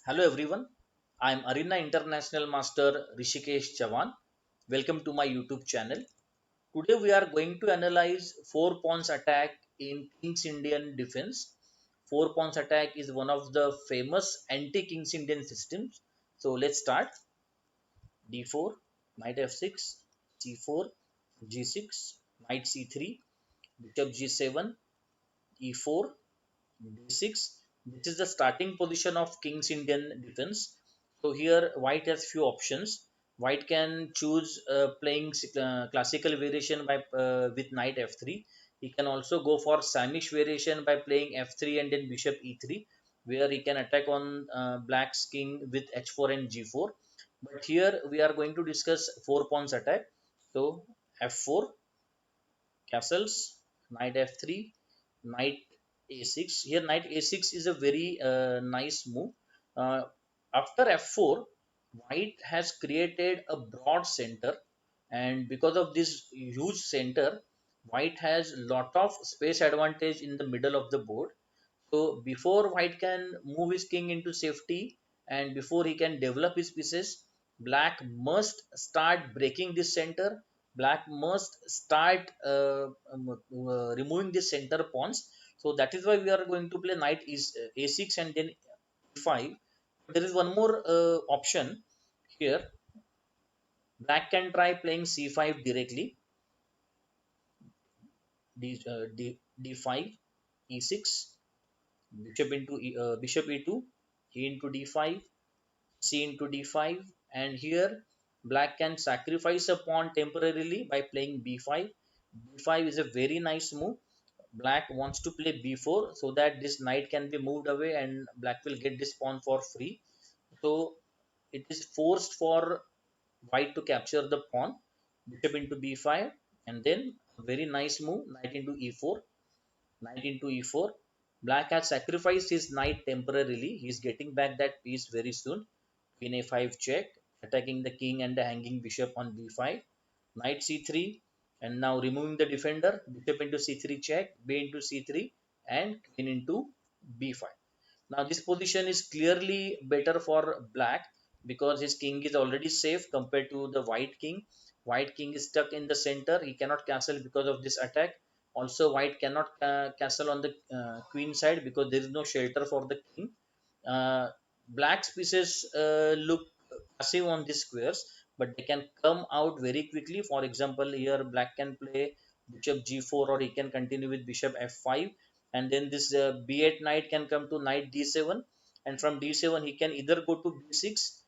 Hello everyone, I am Arena International Master Rishikesh Chavan. Welcome to my YouTube channel. Today we are going to analyze 4 pawns attack in King's Indian defense. 4 pawns attack is one of the famous anti-King's Indian systems. So let's start. D4, knight f6, c4, g6, knight c3, bishop g7, e4, d6. This is the starting position of King's Indian defense. So here white has few options. White can choose playing classical variation by with knight f3. He can also go for Samish variation by playing f3 and then bishop e3, where he can attack on black's king with h4 and g4. But here we are going to discuss 4 pawns attack. So f4, castles, knight f3, knight a6. Here knight a6 is a very nice move. uh, After f4, white has created a broad center, and because of this huge center, white has lot of space advantage in the middle of the board. So before white can move his king into safety and before he can develop his pieces, black must start breaking this center. Black must start removing the center pawns. So that is why we are going to play knight is a6 and then e5. There is one more option here. Black can try playing c5 directly. D5, e6, bishop e2, e into d5, c into d5, and here black can sacrifice a pawn temporarily by playing b5. B5 is a very nice move. Black wants to play b4 so that this knight can be moved away and black will get this pawn for free. So it is forced for white to capture the pawn. Bishop into b5, and then a very nice move, knight into e4. Knight into e4. Black has sacrificed his knight temporarily. He is getting back that piece very soon. Queen a5 check, attacking the king and the hanging bishop on b5. Knight c3, and now removing the defender. Bishop into c3 check, b into c3, and queen into b5. Now this position is clearly better for black because his king is already safe compared to the white king. White king is stuck in the center. He cannot castle because of this attack. Also, white cannot castle on the queen side because there is no shelter for the king. Uh, Black's pieces look passive on these squares, but they can come out very quickly. For example, here black can play bishop g4, or he can continue with bishop f5, and then this b8 knight can come to knight d7, and from d7 he can either go to b6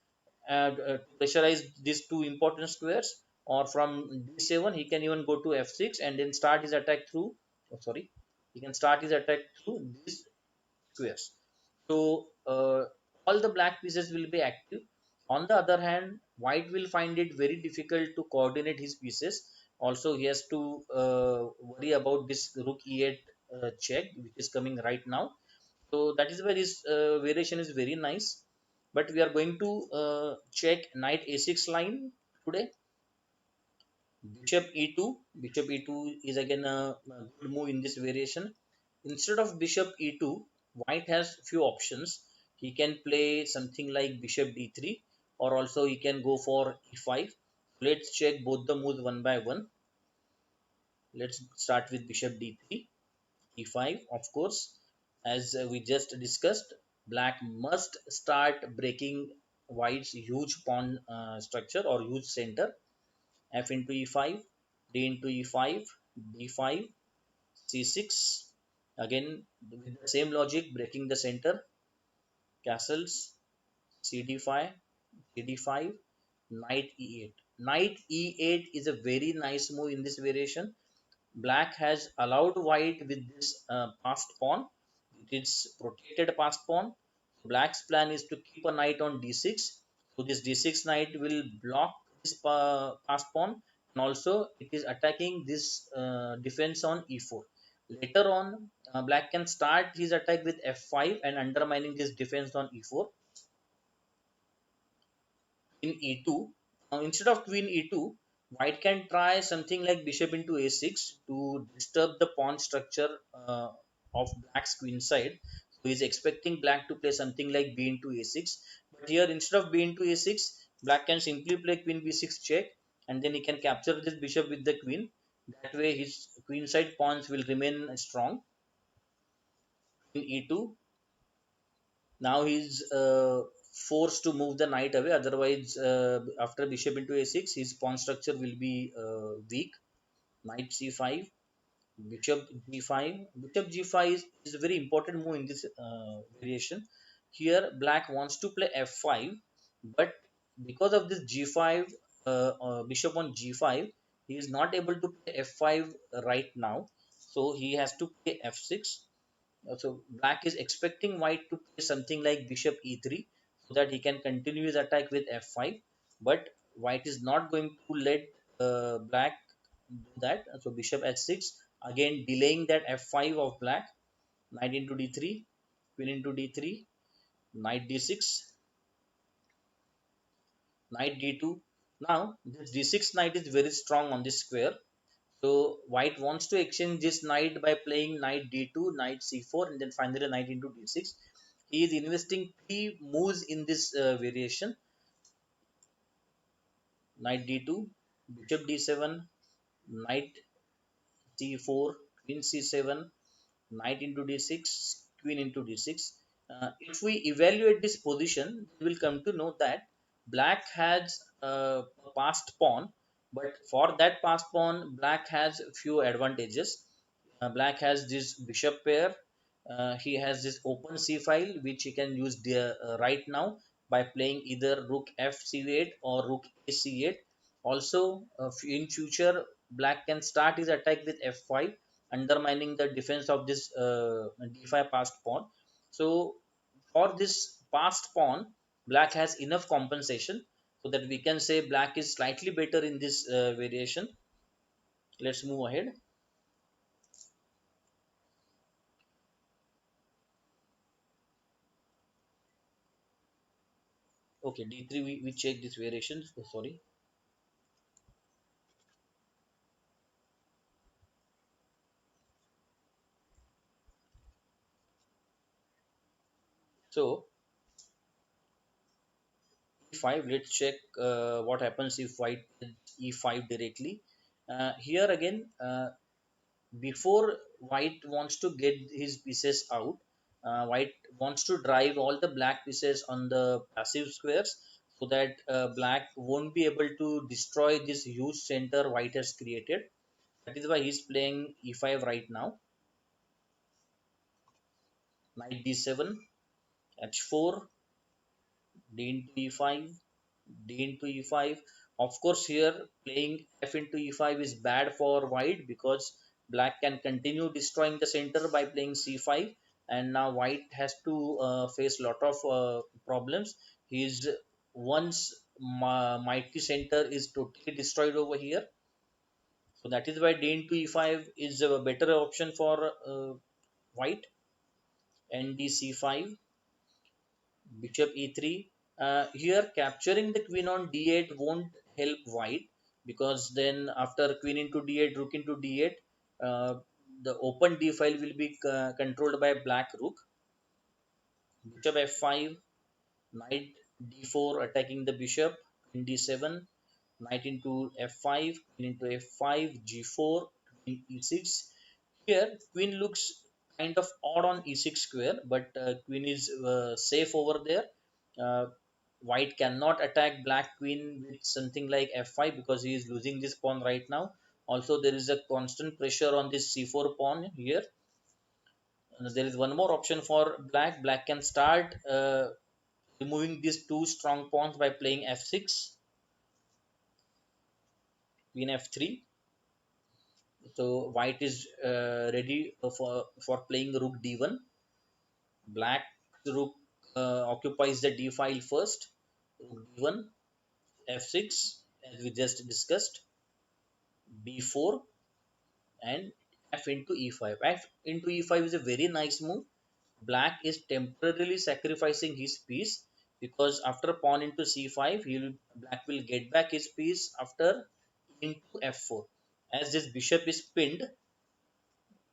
to pressurize these two important squares, or from d7 he can even go to f6 and then start his attack through, oh sorry, he can start his attack through these squares. So all the black pieces will be active. On the other hand, white will find it very difficult to coordinate his pieces. Also, he has to worry about this rook e8 check, which is coming right now. So that is where this variation is very nice. But we are going to check knight a6 line today. Bishop e2. Bishop e2 is again a good move in this variation. Instead of bishop e2, white has few options. He can play something like bishop d3, or also he can go for e5. Let's check both the moves one by one. Let's start with bishop d3, e5. Of course, as we just discussed, black must start breaking white's huge pawn structure or huge center. F into e5, d into e5, d5, c6. Again, with the same logic, breaking the center, castles, cd5, cd5, knight e8. Knight e8 is a very nice move in this variation. Black has allowed white with this passed pawn. It is protected passed pawn. Black's plan is to keep a knight on d6. So this d6 knight will block this passed pawn, and also it is attacking this defense on e4. Later on, black can start his attack with f5 and undermining this defense on e4. In e2, instead of queen e2, white can try something like bishop into a6 to disturb the pawn structure of black's queen side. He's expecting black to play something like b into a6. But here, instead of b into a6, black can simply play queen b6 check, and then he can capture this bishop with the queen. That way, his queen side pawns will remain strong. Queen e2. Now he's forced to move the knight away. Otherwise, after bishop into a6, his pawn structure will be weak. Knight c5, bishop g5. Bishop g5 is a very important move in this variation. Here, black wants to play f5, but because of this g5, bishop on g5, he is not able to play f5 right now. So he has to play f6. So black is expecting white to play something like bishop e3 so that he can continue his attack with f5. But white is not going to let black do that. So bishop h6, again delaying that f5 of black. Knight into d3, queen into d3, knight d6, knight d2. Now this d6 knight is very strong on this square. So white wants to exchange this knight by playing knight d2, knight c4, and then finally knight into d6. He is investing three moves in this variation: knight d2, bishop d7, knight c4, queen c7, knight into d6, queen into d6. If we evaluate this position, we will come to know that black has a passed pawn, but for that passed pawn, black has few advantages. Black has this bishop pair. He has this open c file which he can use right now by playing either rook f c8 or rook a c8. Also, in future, black can start his attack with f5, undermining the defense of this d5 passed pawn. So, for this passed pawn, black has enough compensation so that we can say black is slightly better in this variation. Let's move ahead. Okay, d3 we check this variation. Oh, sorry. So e5, let's check what happens if white plays e5 directly. Here again, before white wants to get his pieces out, white wants to drive all the black pieces on the passive squares so that black won't be able to destroy this huge center white has created. That is why he's playing e5 right now. Knight d7, h4, d into e5, d into e5. Of course, here playing f into e5 is bad for white because black can continue destroying the center by playing c5, and now white has to face lot of problems. His once mighty center is totally destroyed over here. So that is why d into e5 is a better option for white. And dc5, bishop e3. Here capturing the queen on d8 won't help white because then after queen into d8, rook into d8, uh, the open d file will be controlled by black rook. Bishop f5, knight d4 attacking the bishop, queen d7, knight into f5, queen into f5, g4, queen e6. Here, queen looks kind of odd on e6 square, but queen is safe over there. Uh, White cannot attack black queen with something like f5 because he is losing this pawn right now. Also, there is a constant pressure on this c4 pawn here. There is one more option for black. Black can start removing these two strong pawns by playing f6, queen f3. So white is ready for playing rook d1. Black rook occupies the d file first. Rook d1, f6, as we just discussed, b4, and f into e5. F into e5 is a very nice move. Black is temporarily sacrificing his piece because after pawn into c5, black will get back his piece after into f4. As this bishop is pinned,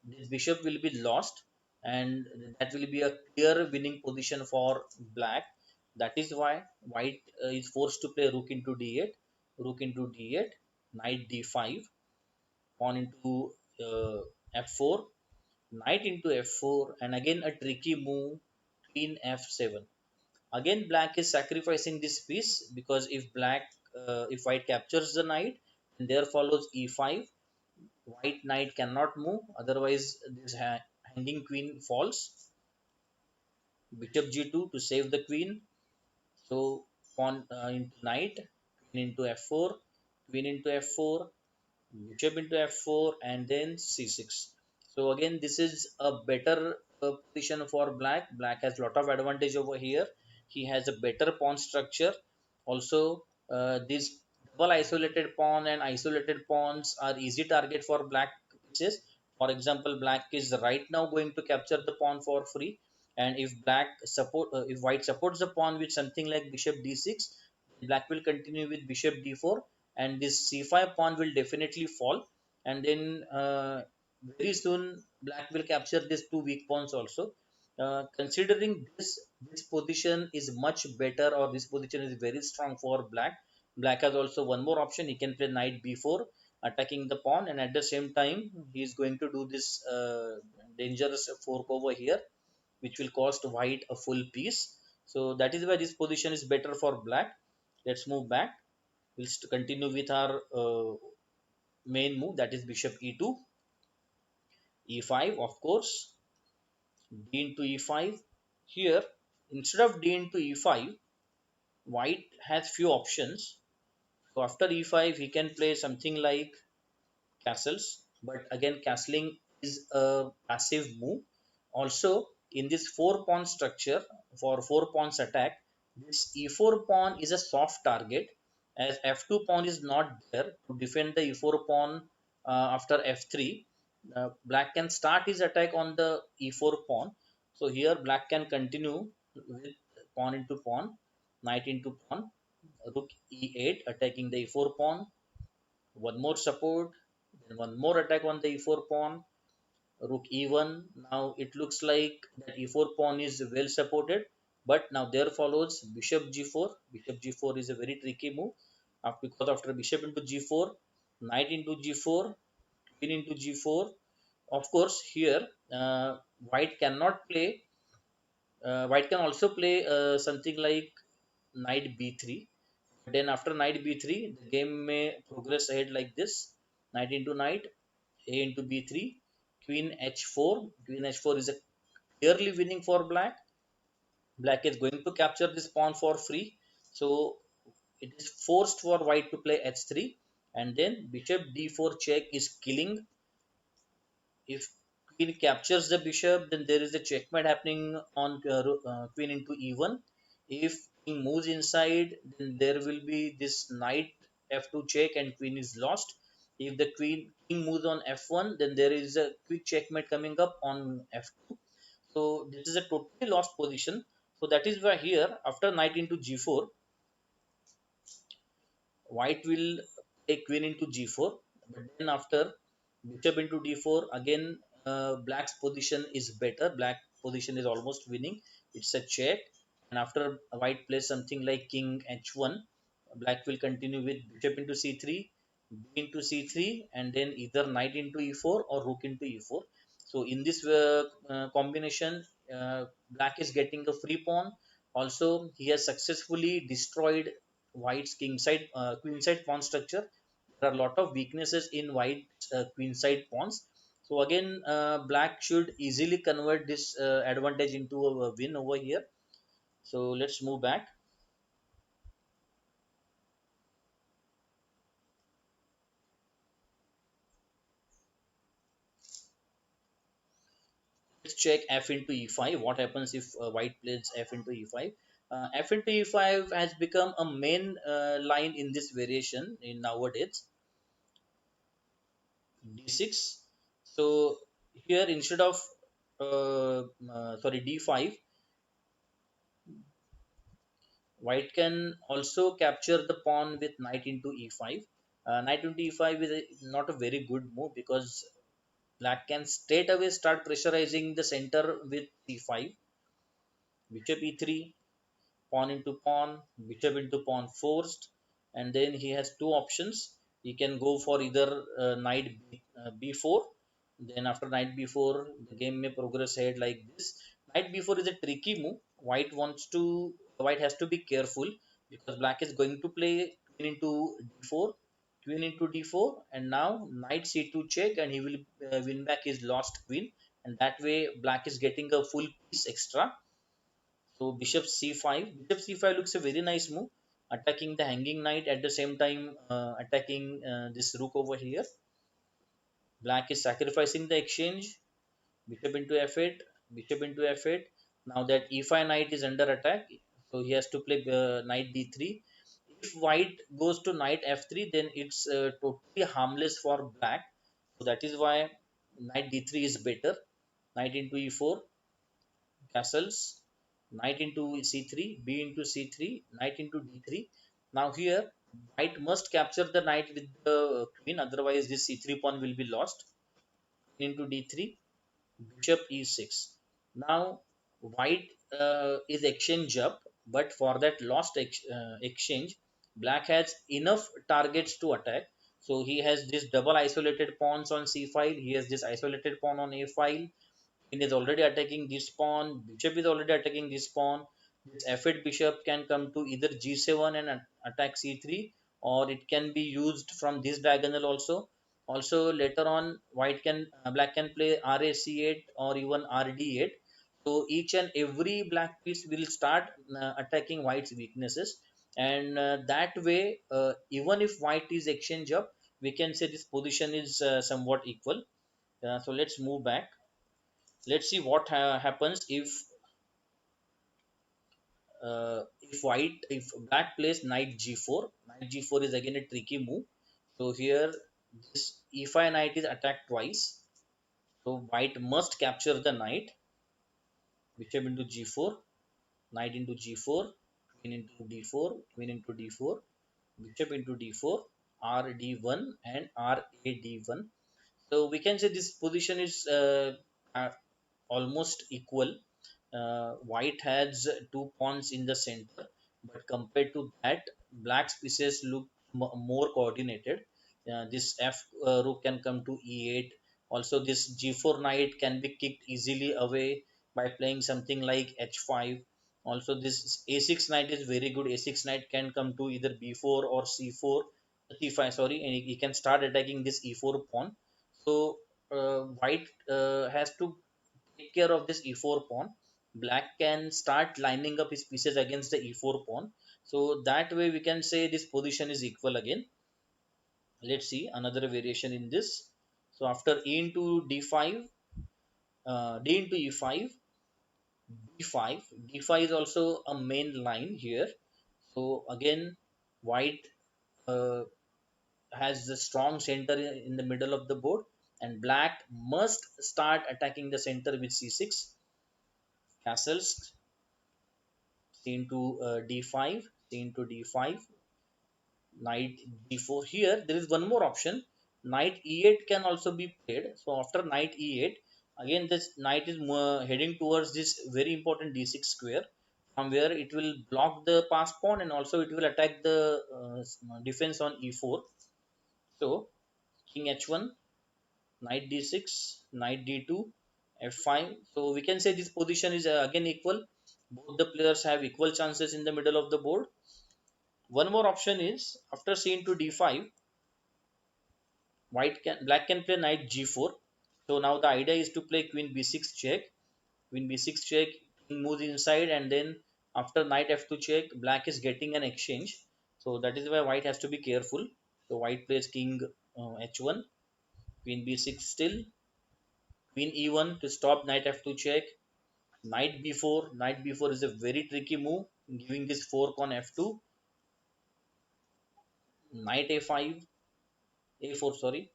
this bishop will be lost. and that will be a clear winning position for black. That is why white is forced to play rook into d8, rook into d8, knight d5, pawn into f4, knight into f4, and again a tricky move, queen f7. Again black is sacrificing this piece, because if white captures the knight, then there follows e5. White knight cannot move, otherwise this hanging queen falls. Bishop g2 to save the queen. So pawn into knight, queen into f4, queen into f4, bishop into f4, and then c6. So again this is a better position for black. Black has lot of advantage over here. He has a better pawn structure. Also this double isolated pawn and isolated pawns are easy target for black pieces. For example, black is right now going to capture the pawn for free, and if white supports the pawn with something like bishop d6, black will continue with bishop d4, and this c5 pawn will definitely fall, and then very soon black will capture these two weak pawns also. Considering this position is much better, or this position is very strong for black. Black has also one more option. He can play knight b4, attacking the pawn, and at the same time he is going to do this dangerous fork over here, which will cost white a full piece. So that is why this position is better for black. Let's move back. We'll continue with our main move, that is bishop e2, e5, of course, d into e5. Here, instead of d into e5, white has few options. So after e5, he can play something like castles, but again castling is a passive move. Also in this four pawn structure, for four pawns attack, this e4 pawn is a soft target, as f2 pawn is not there to defend the e4 pawn. After f3, black can start his attack on the e4 pawn. So here black can continue with pawn into pawn, knight into pawn, rook e8 attacking the e4 pawn, one more support, then one more attack on the e4 pawn, rook e1. Now it looks like that e4 pawn is well supported, but now there follows bishop g4. Bishop g4 is a very tricky move, because after bishop into g4, knight into g4, queen into g4. Of course, here white cannot play. White can also play something like knight b3. Then after knight b3, the game may progress ahead like this: knight into knight, a into b3, queen h4. Queen h4 is a clearly winning for black. Black is going to capture this pawn for free. So it is forced for white to play h3, and then bishop d4 check is killing. If queen captures the bishop, then there is a checkmate happening on queen into e1. If king moves inside, then there will be this knight f2 check and queen is lost. If the king moves on f1, then there is a quick checkmate coming up on f2. So this is a totally lost position. So that is why here after knight into g4, white will take queen into g4, but then after bishop into d4, again black's position is better. Black position is almost winning. It's a check, and after white plays something like king h1, black will continue with bishop into c3, b into c3, and then either knight into e4 or rook into e4. So in this combination, black is getting a free pawn. Also he has successfully destroyed white's queen side pawn structure. There are a lot of weaknesses in white's queen side pawns. So again, black should easily convert this advantage into a win over here. So let's move back. Let's check f into e5. What happens if white plays f into e5? F into e5 has become a main line in this variation in nowadays. d6. So here instead of d5, white can also capture the pawn with knight into e5. Knight into e5 is not a very good move, because Black can straight away start pressurizing the center with c5, bishop e3, pawn into pawn, bishop into pawn forced, and then he has two options. He can go for either b4. Then after knight b4, the game may progress ahead like this. Knight b4 is a tricky move. White has to be careful because black is going to play queen into d4, queen into d4, and now knight c2 check, and he will win back his lost queen, and that way black is getting a full piece extra. So bishop c5. Bishop c5 looks a very nice move, attacking the hanging knight at the same time attacking this rook over here. Black is sacrificing the exchange. Bishop into f8. Bishop into f8. Now that e5 knight is under attack, so he has to play knight d3. If white goes to knight f3, then it's totally harmless for black. So that is why knight d3 is better. Knight into e4, castles, knight into c3, b into c3, knight into d3. Now here white must capture the knight with the queen, otherwise this c3 pawn will be lost. Queen into d3, bishop e6. Now white is exchange up, but for that lost exchange, black has enough targets to attack. So he has this double isolated pawns on c file, he has this isolated pawn on a file, queen is already attacking this pawn, bishop is already attacking this pawn. This f8 bishop can come to either g7 and attack c3, or it can be used from this diagonal also. Also later on, black can play rac8 or even rd8. So each and every black piece will start attacking white's weaknesses, and that way, even if white is exchange up, we can say this position is somewhat equal. So let's move back. Let's see what happens if black plays knight g4. Knight g4 is again a tricky move. So here this e5 knight is attacked twice, so white must capture the knight. Bishop into g4, knight into g4, queen into d4, queen into d4, bishop into d4, rd1 and rad1. So we can say this position is almost equal. White has two pawns in the center, but compared to that, black's pieces look more coordinated. This f rook can come to e8. Also, this g4 knight can be kicked easily away by playing something like h5. Also, this a6 knight is very good. A6 knight can come to either b4 or c4, c5. Sorry, and he can start attacking this e4 pawn. So white has to take care of this e4 pawn. Black can start lining up his pieces against the e4 pawn. So that way we can say this position is equal again. Let's see another variation in this. So after e into d5, d into e5, d5, d5 is also a main line here. So again, white uh, has the strong center in the middle of the board, and black must start attacking the center with c6, castles, c into d5, c into d5, knight d4. Here there is one more option. Knight e8 can also be played. So after knight e8, again this knight is heading towards this very important d6 square, from where it will block the pass pawn and also it will attack the defense on e4. So king h1, knight d6, knight d2, f5. So we can say this position is again equal. Both the players have equal chances in the middle of the board. One more option is after c into d5, black can play knight g4. So now the idea is to play queen b6 check. Queen b6 check, king moves inside, and then after knight f2 check, black is getting an exchange. So that is why white has to be careful. So white plays king h1, queen b6 still, queen e1 to stop knight f2 check, knight b4. Knight b4 is a very tricky move, giving this fork on f2, knight a5, a4, sorry,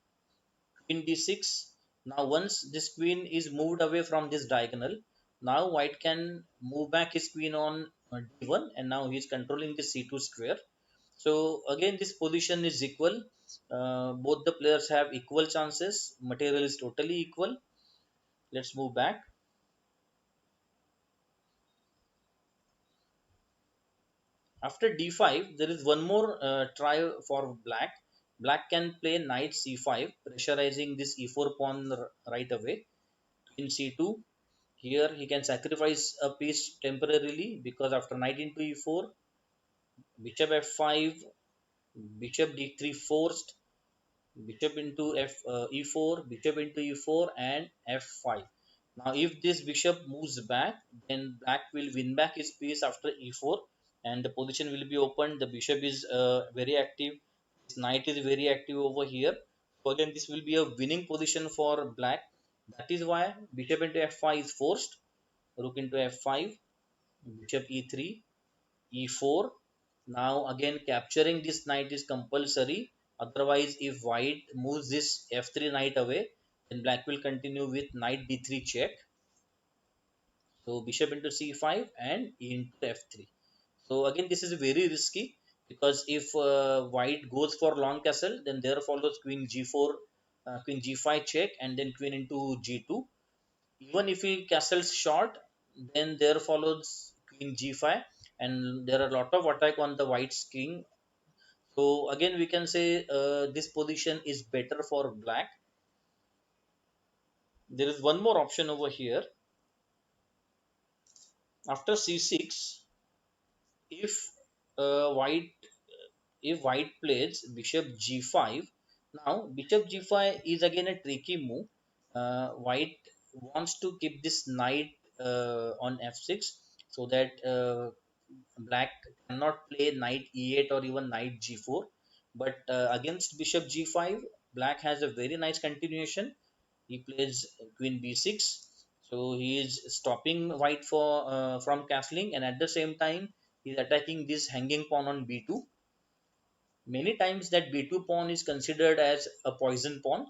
queen d6. Now once this queen is moved away from this diagonal, now white can move back his queen on d1, and now he is controlling the c2 square. So again this position is equal. Both the players have equal chances. Material is totally equal. Let's move back. After d5, there is one more try for black. Black can play knight c5, pressurizing this e4 pawn right away. Queen c2. Here he can sacrifice a piece temporarily because after knight into e4, bishop f5, bishop d3 forced, bishop into e4, bishop into e4, and f5. Now, if this bishop moves back, then black will win back his piece after e4, and the position will be open. The bishop is very active. His knight is very active over here. So again, this will be a winning position for black. That is why bishop into f5 is forced. Rook into f5, bishop e3, e4. Now again capturing this knight is compulsory. Otherwise, if white moves this f3 knight away, then black will continue with knight d3 check. So bishop into c5 and e into f3. So again, this is very risky because if white goes for long castle, then there follows queen g4, queen g5 check, and then queen into g2. Even if he castles short, then there follows queen g5, and there are a lot of attack on the white's king. So again, we can say this position is better for black. There is one more option over here. After c6, if white plays bishop g5, now bishop g5 is again a tricky move. White wants to keep this knight on f6 so that black cannot play knight e8 or even knight g4. But against bishop g5, black has a very nice continuation. He plays queen b6, so he is stopping white from castling, and at the same time he is attacking this hanging pawn on b2. Many times that b2 pawn is considered as a poison pawn.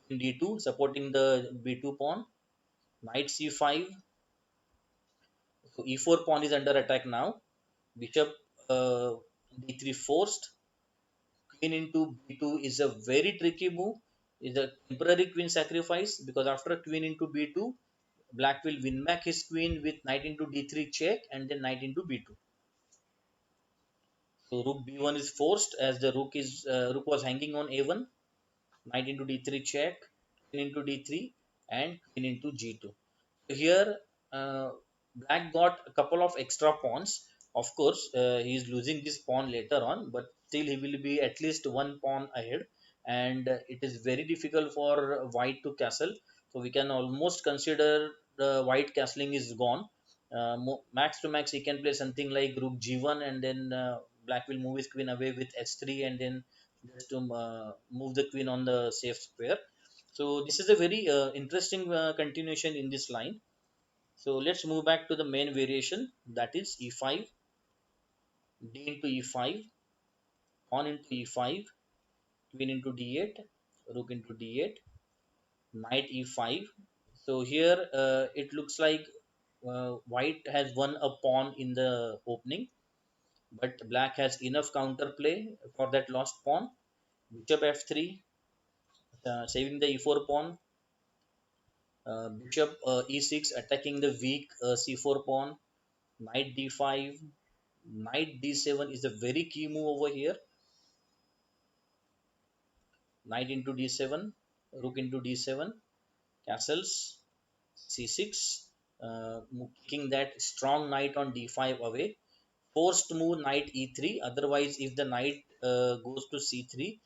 In d2 supporting the b2 pawn, knight c5, so e4 pawn is under attack now. Bishop d3 forced, queen into b2 is a very tricky move. Is a temporary queen sacrifice because after queen into b2, black will win back his queen with knight into d3 check and then knight into b2. So rook b1 is forced as the rook was hanging on a1. Knight into d3 check, queen into d3, and queen into g2. So here, black got a couple of extra pawns. Of course, he is losing this pawn later on, but still he will be at least one pawn ahead, and it is very difficult for white to castle. So we can almost consider the white castling is gone. Max to max, he can play something like rook g1, and then black will move his queen away with h3, and then just to move the queen on the safe square. So this is a very interesting continuation in this line. So let's move back to the main variation, that is e5, d into e5, pawn into e5, queen into d8, rook into d8, knight e5. So here it looks like white has won a pawn in the opening, but black has enough counterplay for that lost pawn. Bishop f3, saving the e4 pawn. Bishop e6 attacking the weak c4 pawn. Knight d5, knight d7 is a very key move over here. Knight into d7, rook into d7, castles, c6, kicking that strong knight on d5 away. Forced move knight e3. Otherwise, if the knight goes to c3,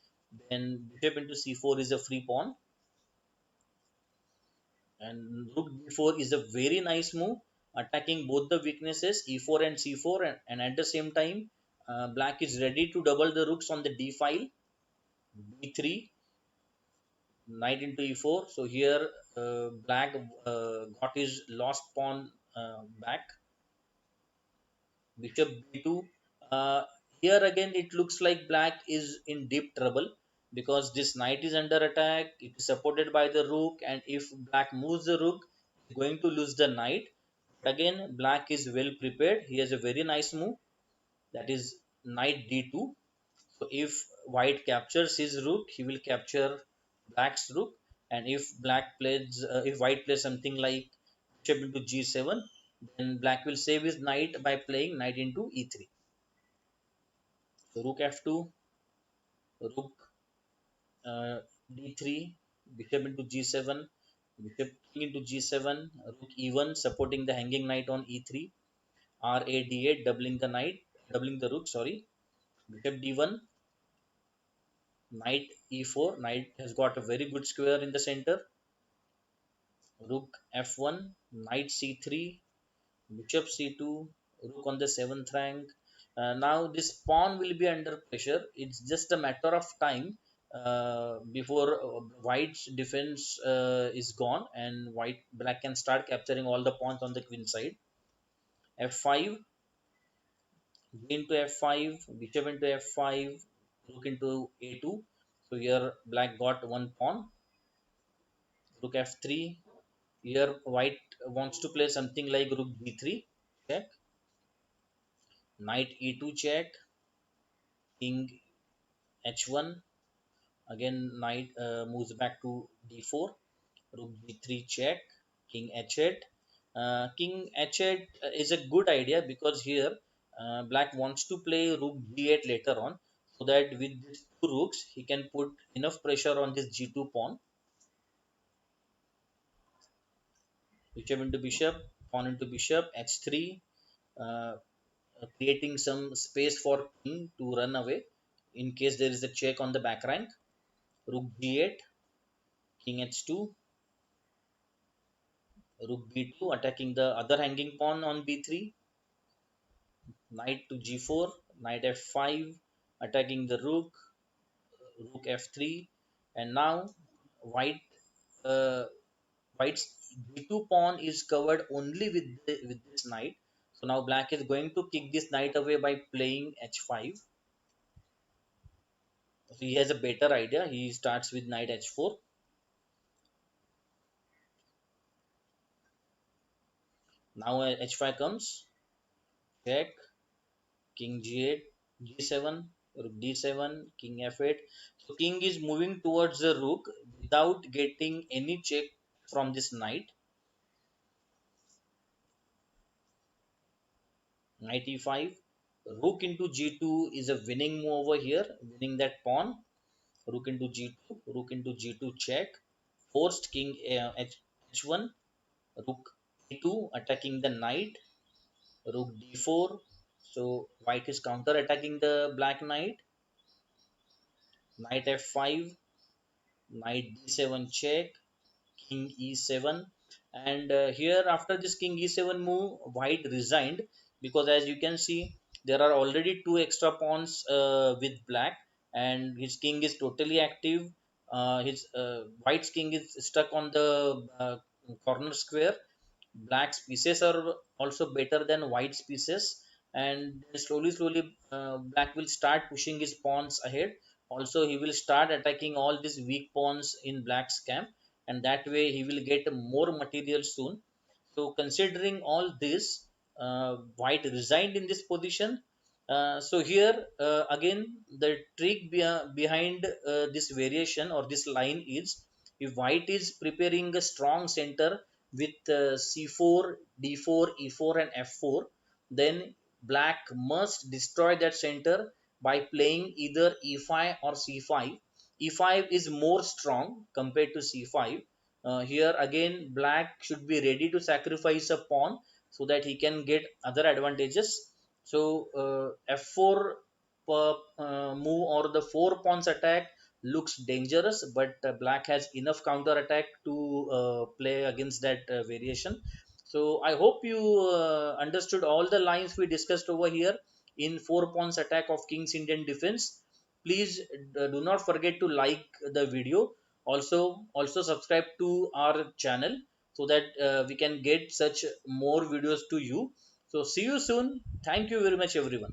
then bishop into c4 is a free pawn. And rook d4 is a very nice move, attacking both the weaknesses e4 and c4, and at the same time, black is ready to double the rooks on the d file. b3, knight into e4. So here black got his lost pawn back. Bishop b2. uh, Here again it looks like black is in deep trouble because this knight is under attack. It is supported by the rook, and if black moves the rook, it's going to lose the knight. But again, black is well prepared. He has a very nice move, that is knight d2. So if white captures his rook, he will capture black's rook. And if if white plays something like bishop into g7, then black will save his knight by playing knight into e3. So rook f2, rook d3, bishop into g7, bishop king into g7, rook e1 supporting the hanging knight on e3, ra d8 doubling the rook, sorry, bishop d1, knight e4, knight has got a very good square in the center, rook f1, knight c3, bishop c2, rook on the 7th rank. Now this pawn will be under pressure. It's just a matter of time before white's defense is gone and black can start capturing all the pawns on the queen side. f5, g into f5, bishop into f5, rook into a2. So here black got one pawn. Rook f3. Here white wants to play something like rook b3. Check. Knight e2 check. King h1. Again knight moves back to d4. Rook d3 check. King h8. King h8 is a good idea because here black wants to play rook g8 later on, so that with these two rooks he can put enough pressure on this g2 pawn. Bishop into bishop, pawn into bishop, h3, uh, creating some space for king to run away in case there is a check on the back rank. Rook g8, king h2, rook b2 attacking the other hanging pawn on b3, knight to g4, knight f5 attacking the rook, rook f3, and now white uh, white's g2 pawn is covered only with with this knight. So now black is going to kick this knight away by playing h5. So he has a better idea. He starts with knight h4. Now h5 comes. Check. King g8, g7, rook d7, king f8. So king is moving towards the rook without getting any check from this knight. Knight e5. Rook into g2 is a winning move over here, winning that pawn. Rook into g2, rook into g2 check. Forced king h1, rook e2 attacking the knight, rook d4. So white is counter attacking the black knight. Knight f5, knight d7 check, king e7. And here after this king e7 move, white resigned because as you can see there are already two extra pawns with black, and his king is totally active. His white's king is stuck on the corner square. Black's pieces are also better than white's pieces, and slowly black will start pushing his pawns ahead. Also he will start attacking all these weak pawns in black's camp, and that way he will get more material soon. So considering all this, white resigned in this position. So here again the trick behind this variation or this line is, if white is preparing a strong center with c4, d4, e4 and f4, then black must destroy that center by playing either e5 or c5. E5 is more strong compared to c5. Here again black should be ready to sacrifice a pawn so that he can get other advantages. So f4 move or the four pawns attack looks dangerous, but black has enough counter attack to play against that variation. So I hope you understood all the lines we discussed over here in four pawns attack of king's Indian defense. Please do not forget to like the video. Also subscribe to our channel so that we can get such more videos to you. So see you soon. Thank you very much everyone.